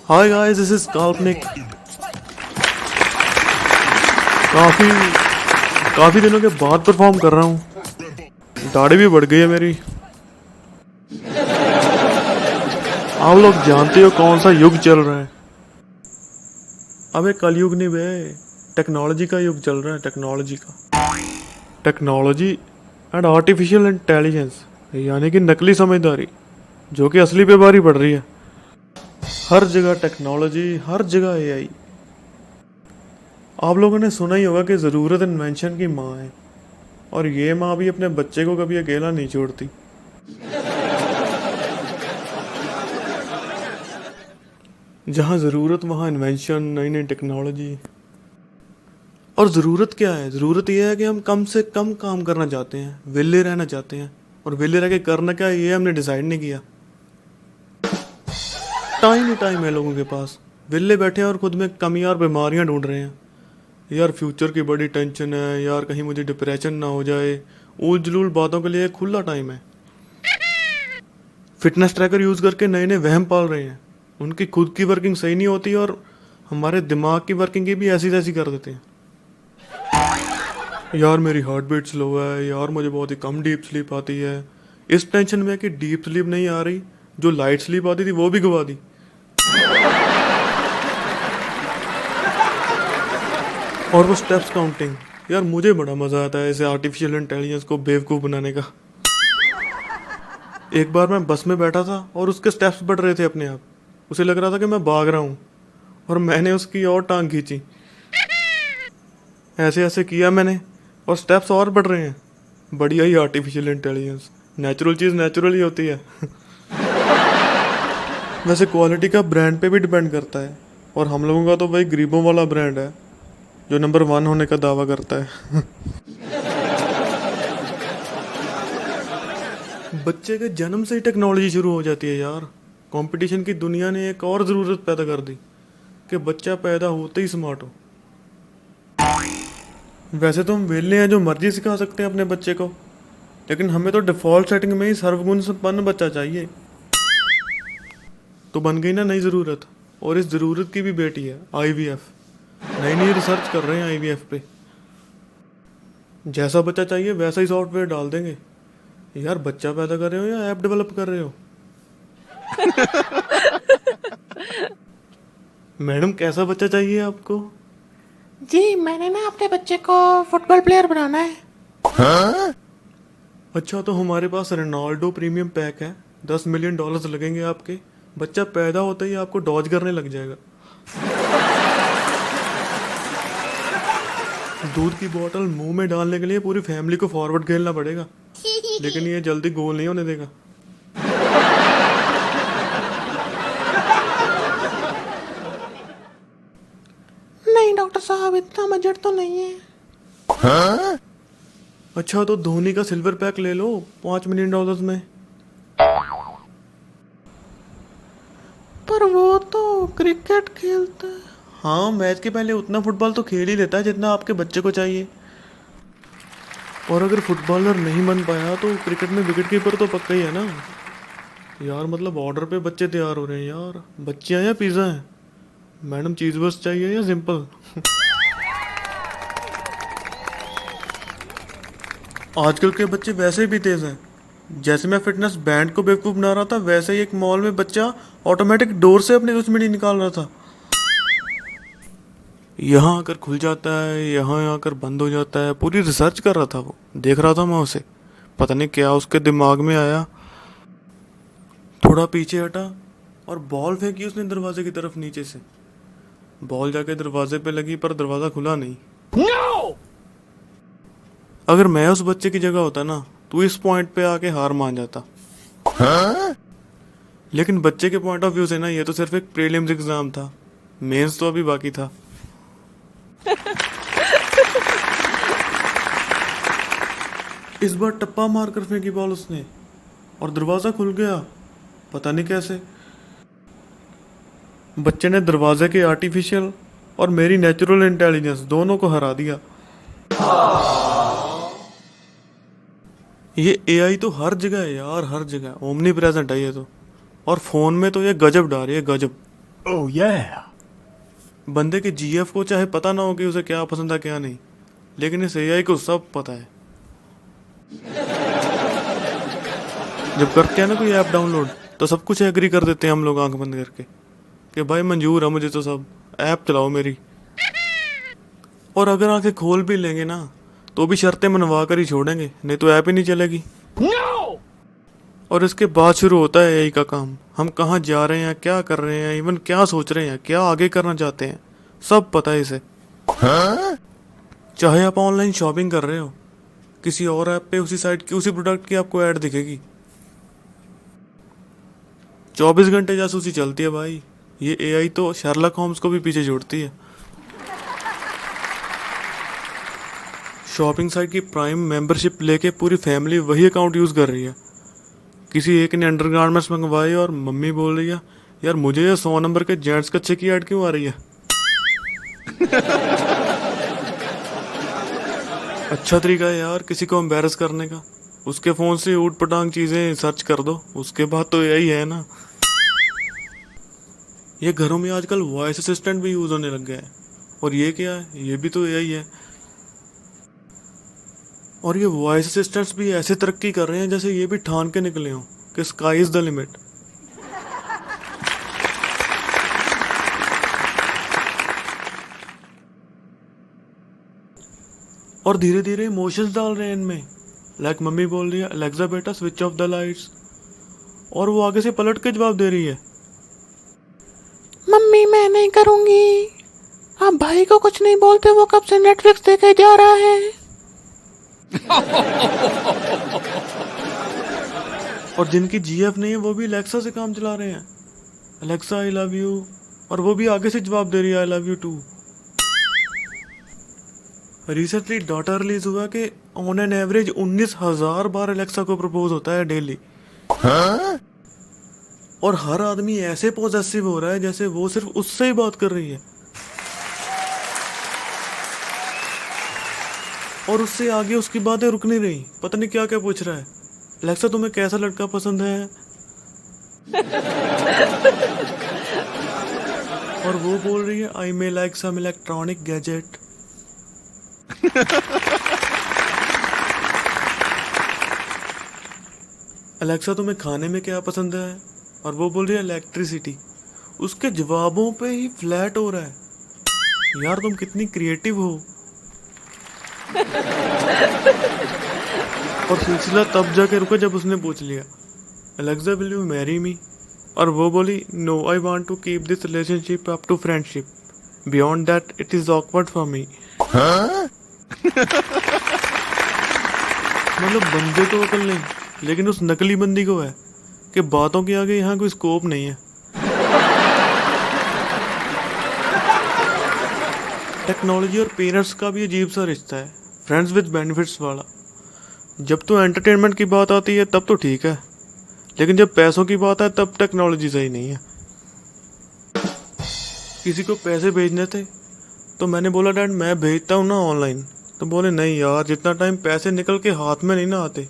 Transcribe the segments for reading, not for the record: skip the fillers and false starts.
Hi guys, this is काल्पनिक। काफी काफी दिनों के बाद परफॉर्म कर रहा हूँ। दाढ़ी भी बढ़ गई है मेरी। आप लोग जानते हो कौन सा युग चल रहा है? अबे कलयुग नहीं बे, टेक्नोलॉजी का युग चल रहा है। टेक्नोलॉजी एंड आर्टिफिशियल इंटेलिजेंस, यानी कि नकली समझदारी, जो कि असली पे भारी पड़ रही है। हर जगह टेक्नोलॉजी, हर जगह एआई। आप लोगों ने सुना ही होगा कि ज़रूरत इन्वेंशन की माँ है, और ये माँ भी अपने बच्चे को कभी अकेला नहीं छोड़ती। जहाँ ज़रूरत वहाँ इन्वेंशन, नई नई टेक्नोलॉजी। और ज़रूरत क्या है? ज़रूरत यह है कि हम कम से कम काम करना चाहते हैं, विले रहना चाहते हैं। और विले रह के करना क्या है, ये हमने डिसाइड नहीं किया। टाइम ही टाइम है लोगों के पास, विले बैठे हैं और खुद में कमियां और बीमारियां ढूंढ रहे हैं। यार फ्यूचर की बड़ी टेंशन है, यार कहीं मुझे डिप्रेशन ना हो जाए। ऊल जलूल बातों के लिए खुला टाइम है। फिटनेस ट्रैकर यूज़ करके नए नए वहम पाल रहे हैं। उनकी खुद की वर्किंग सही नहीं होती और हमारे दिमाग की वर्किंग की भी ऐसी तैसी कर देते हैं। यार मेरी हार्ट बीट स्लो है, यार मुझे बहुत ही कम डीप स्लीप आती है। इस टेंशन में कि डीप स्लीप नहीं आ रही, जो लाइट स्लीप आती थी वो भी गवा दी। और वो स्टेप्स काउंटिंग, यार मुझे बड़ा मज़ा आता है इसे आर्टिफिशियल इंटेलिजेंस को बेवकूफ़ बनाने का। एक बार मैं बस में बैठा था और उसके स्टेप्स बढ़ रहे थे अपने आप। उसे लग रहा था कि मैं भाग रहा हूँ, और मैंने उसकी और टांग खींची। ऐसे ऐसे किया मैंने, और स्टेप्स और बढ़ रहे हैं। बढ़िया ही आर्टिफिशियल इंटेलिजेंस। नेचुरल चीज़ नेचुरल ही होती है। वैसे क्वालिटी का ब्रांड पे भी डिपेंड करता है, और हम लोगों का तो भाई गरीबों वाला ब्रांड है, जो नंबर 1 होने का दावा करता है। बच्चे के जन्म से ही टेक्नोलॉजी शुरू हो जाती है यार। कंपटीशन की दुनिया ने एक और ज़रूरत पैदा कर दी कि बच्चा पैदा होते ही स्मार्ट हो। वैसे तो हम वेले हैं, जो मर्जी सिखा सकते हैं अपने बच्चे को, लेकिन हमें तो डिफ़ॉल्ट सेटिंग में ही सर्वगुण संपन्न बच्चा चाहिए। तो बन गई ना नई ज़रूरत, और इस ज़रूरत की भी बेटी है IVF। नई नई रिसर्च कर रहे हैं IVF पे। जैसा बच्चा चाहिए वैसा ही सॉफ्टवेयर डाल देंगे। यार बच्चा पैदा कर रहे हो या ऐप डेवलप कर रहे हो? मैडम कैसा बच्चा चाहिए आपको? जी मैंने ना अपने बच्चे को फुटबॉल प्लेयर बनाना है। अच्छा, तो हमारे पास रोनाल्डो प्रीमियम पैक है। $10 मिलियन लगेंगे आपके। बच्चा पैदा होता ही आपको डॉज करने लग जाएगा। दूध की बोतल मुंह में डालने के लिए पूरी फैमिली को फॉरवर्ड खेलना पड़ेगा, लेकिन ये जल्दी गोल नहीं होने देगा। नहीं डॉक्टर साहब, इतना बजट तो नहीं है। अच्छा, तो धोनी का सिल्वर पैक ले लो $5 मिलियन में। पर वो तो क्रिकेट खेलता है। हाँ, मैच के पहले उतना फुटबॉल तो खेल ही लेता है जितना आपके बच्चे को चाहिए। और अगर फुटबॉलर नहीं बन पाया तो क्रिकेट में विकेट कीपर तो पक्का ही है ना। यार मतलब ऑर्डर पे बच्चे तैयार हो रहे हैं यार। बच्चे हैं या पिज़्ज़ा हैं? मैडम चीज़ बस चाहिए या सिंपल? आजकल के बच्चे वैसे भी तेज़ हैं। जैसे मैं फिटनेस बैंड को बेवकूफ़ बना रहा था, वैसे ही एक मॉल में बच्चा ऑटोमेटिक डोर से अपनी दुश्मनी निकाल रहा था। यहाँ आकर खुल जाता है, यहाँ आकर बंद हो जाता है। पूरी रिसर्च कर रहा था वो, देख रहा था मैं उसे। पता नहीं क्या उसके दिमाग में आया। थोड़ा पीछे हटा और बॉल फेंकी उसने दरवाजे की तरफ नीचे से। बॉल जाके दरवाजे पे लगी, पर दरवाज़ा खुला नहीं। no! अगर मैं उस बच्चे की जगह होता ना, तो इस पॉइंट पे आके हार मान जाता। लेकिन बच्चे के पॉइंट ऑफ व्यू से ना, ये तो सिर्फ एक प्रीलिम्स एग्जाम था। मेंस तो अभी बाकी था। इस बार टप्पा मार कर फेंकी बॉल उसने, और दरवाज़ा खुल गया। पता नहीं कैसे। बच्चे ने दरवाजे के आर्टिफिशियल और मेरी नेचुरल इंटेलिजेंस दोनों को हरा दिया। ये AI तो हर जगह है यार, हर जगह ओमनी प्रेजेंट है ये तो। और फ़ोन में तो ये गजब डाल रही है, गजब। Oh, yeah. बंदे के जीएफ को चाहे पता ना हो कि उसे क्या पसंद है क्या नहीं, लेकिन इस एआई को सब पता है। जब करते हैं ना कोई ऐप डाउनलोड तो सब कुछ एग्री कर देते हैं हम लोग आंख बंद करके कि भाई मंजूर है मुझे तो सब, ऐप चलाओ मेरी। और अगर आंखें खोल भी लेंगे ना तो भी शर्तें मनवा कर ही छोड़ेंगे, नहीं तो ऐप ही नहीं चलेगी। और इसके बाद शुरू होता है एआई का काम। हम कहाँ जा रहे हैं, क्या कर रहे हैं, इवन क्या सोच रहे हैं, क्या आगे करना चाहते हैं, सब पता है इसे। चाहे आप ऑनलाइन शॉपिंग कर रहे हो, किसी और ऐप पे उसी साइट की उसी प्रोडक्ट की आपको ऐड दिखेगी। 24 घंटे जासूसी चलती है भाई। ये एआई तो शार्लक होम्स को भी पीछे छोड़ती है। शॉपिंग साइट की प्राइम मेंबरशिप लेके पूरी फैमिली वही अकाउंट यूज़ कर रही है। किसी एक ने अंडरगारमेंट्स मंगवाए और मम्मी बोल रही है यार मुझे ये 100 नंबर के जेंट्स कच्चे की ऐड क्यों आ रही है। अच्छा तरीका है यार किसी को एम्बेरस करने का, उसके फ़ोन से ऊट पटांग चीज़ें सर्च कर दो, उसके बाद तो यही है ना। ये घरों में आजकल वॉइस असिस्टेंट भी यूज़ होने लग गया है। और ये क्या है, ये भी तो यही है। और ये वॉइस असिस्टेंट्स भी ऐसे तरक्की कर रहे हैं जैसे ये भी ठान के निकले हों कि स्काई इज़ द लिमिट। और धीरे धीरे इमोशंस डाल रहे हैं इनमें। लाइक मम्मी बोल रही है अलेक्सा बेटा स्विच ऑफ द लाइट्स, और वो आगे से पलट के जवाब दे रही है मम्मी मैं नहीं करूँगी। आप भाई को कुछ नहीं बोलते, वो कब से नेटफ्लिक्स देखे जा रहा है। और जिनकी जीएफ नहीं है वो भी अलेक्सा से काम चला रहे हैं। अलेक्सा आई लव यू, और वो भी आगे से जवाब दे रही है I love you too. Recently data release हुआ कि ऑन एन एवरेज 19,000 बार अलेक्सा को प्रपोज होता है डेली। और हर आदमी ऐसे पॉजेसिव हो रहा है जैसे वो सिर्फ उससे ही बात कर रही है। और उससे आगे उसकी बातें रुक नहीं रही, पता नहीं क्या क्या पूछ रहा है। अलेक्सा तुम्हें कैसा लड़का पसंद है। और वो बोल रही है I may like some electronic gadget. Alexa तुम्हें खाने में क्या पसंद है, और वो बोल रही है इलेक्ट्रिसिटी। उसके जवाबों पे ही फ्लैट हो रहा है। यार तुम कितनी क्रिएटिव हो। और सिलसिला तब जाके रुका जब उसने पूछ लिया Alexa will you marry me, और वो बोली no I want to keep this relationship up to friendship, beyond that it is awkward for me. मतलब बंदे को अकल नहीं, लेकिन उस नकली बंदी को है कि बातों के आगे यहाँ कोई स्कोप नहीं है। टेक्नोलॉजी और पेरेंट्स का भी अजीब सा रिश्ता है, फ्रेंड्स विद बेनिफिट्स वाला। जब तो एंटरटेनमेंट की बात आती है तब तो ठीक है, लेकिन जब पैसों की बात है तब टेक्नोलॉजी सही नहीं है। किसी को पैसे भेजने थे तो मैंने बोला डैड मैं भेजता हूँ ना ऑनलाइन, तो बोले नहीं यार जितना टाइम पैसे निकल के हाथ में नहीं ना आते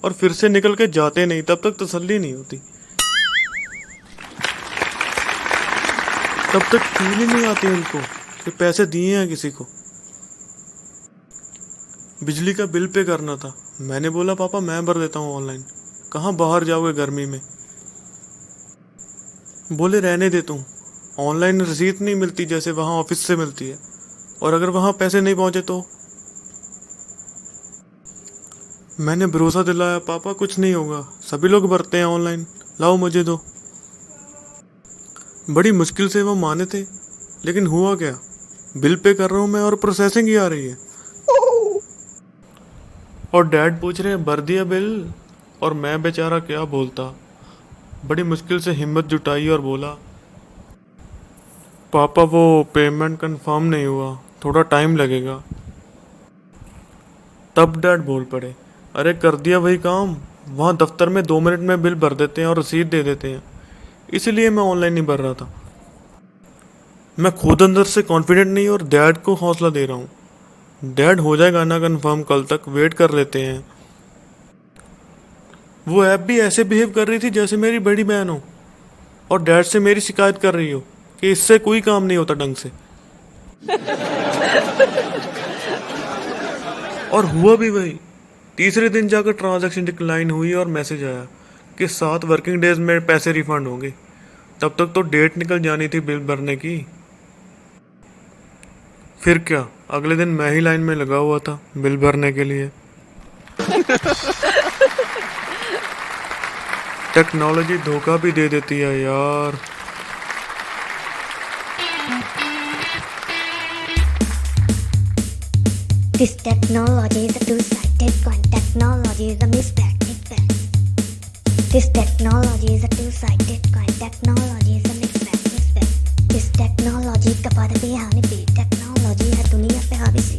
और फिर से निकल के जाते नहीं तब तक तसल्ली नहीं होती, तब तक फील ही नहीं आती उनको कि पैसे दिए हैं किसी को। बिजली का बिल पे करना था, मैंने बोला पापा मैं भर देता हूँ ऑनलाइन, कहाँ बाहर जाओगे गर्मी में। बोले रहने देता हूँ, ऑनलाइन रसीद नहीं मिलती जैसे वहाँ ऑफिस से मिलती है, और अगर वहाँ पैसे नहीं पहुँचे तो। मैंने भरोसा दिलाया पापा कुछ नहीं होगा, सभी लोग भरते हैं ऑनलाइन, लाओ मुझे दो। बड़ी मुश्किल से वो माने थे, लेकिन हुआ क्या, बिल पे कर रहा हूँ मैं और प्रोसेसिंग ही आ रही है। और डैड पूछ रहे हैं भर दिया बिल, और मैं बेचारा क्या बोलता। बड़ी मुश्किल से हिम्मत जुटाई और बोला पापा वो पेमेंट कंफर्म नहीं हुआ, थोड़ा टाइम लगेगा। तब डैड बोल पड़े अरे कर दिया वही काम, वहाँ दफ्तर में 2 मिनट में बिल भर देते हैं और रसीद दे देते हैं, इसीलिए मैं ऑनलाइन नहीं भर रहा था। मैं खुद अंदर से कॉन्फिडेंट नहीं और डैड को हौसला दे रहा हूँ, डैड हो जाएगा ना कंफर्म, कल तक वेट कर लेते हैं। वो ऐप भी ऐसे बिहेव कर रही थी जैसे मेरी बड़ी बहन हो और डैड से मेरी शिकायत कर रही हो कि इससे कोई काम नहीं होता ढंग से। और हुआ भी वही। तीसरे दिन जाकर ट्रांजैक्शन डिक्लाइन हुई और मैसेज आया कि 7 वर्किंग डेज में पैसे रिफंड होंगे। तब तक तो डेट निकल जानी थी बिल भरने की। फिर क्या, अगले दिन मैं ही लाइन में लगा हुआ था बिल भरने के लिए। टेक्नोलॉजी धोखा भी दे देती है यार। This technology is a two-sided coin. Technology is a mismatched fact. This technology is a two-sided coin. Technology is a mismatched fact. इस टेक्नोलॉजी का पद भी हानि भी। टेक्नोलॉजी है दुनिया पे हावी सी।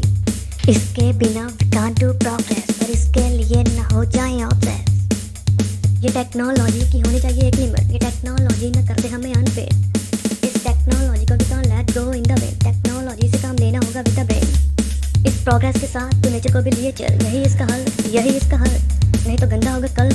इसके बिना we can't do progress, पर इसके लिए न हो जाए obsessed। ये टेक्नोलॉजी की होनी चाहिए एक लिमिट। ये टेक्नोलॉजी न कर दे हमें अनफिट। इस टेक्नोलॉजी को we can't let go in the wind। Technology से काम लेना होगा with the brain। इस प्रोग्रेस के साथ तू नेचर को भी लिए चल। यही इसका हल, यही इसका हल। नहीं तो गंदा होगा कल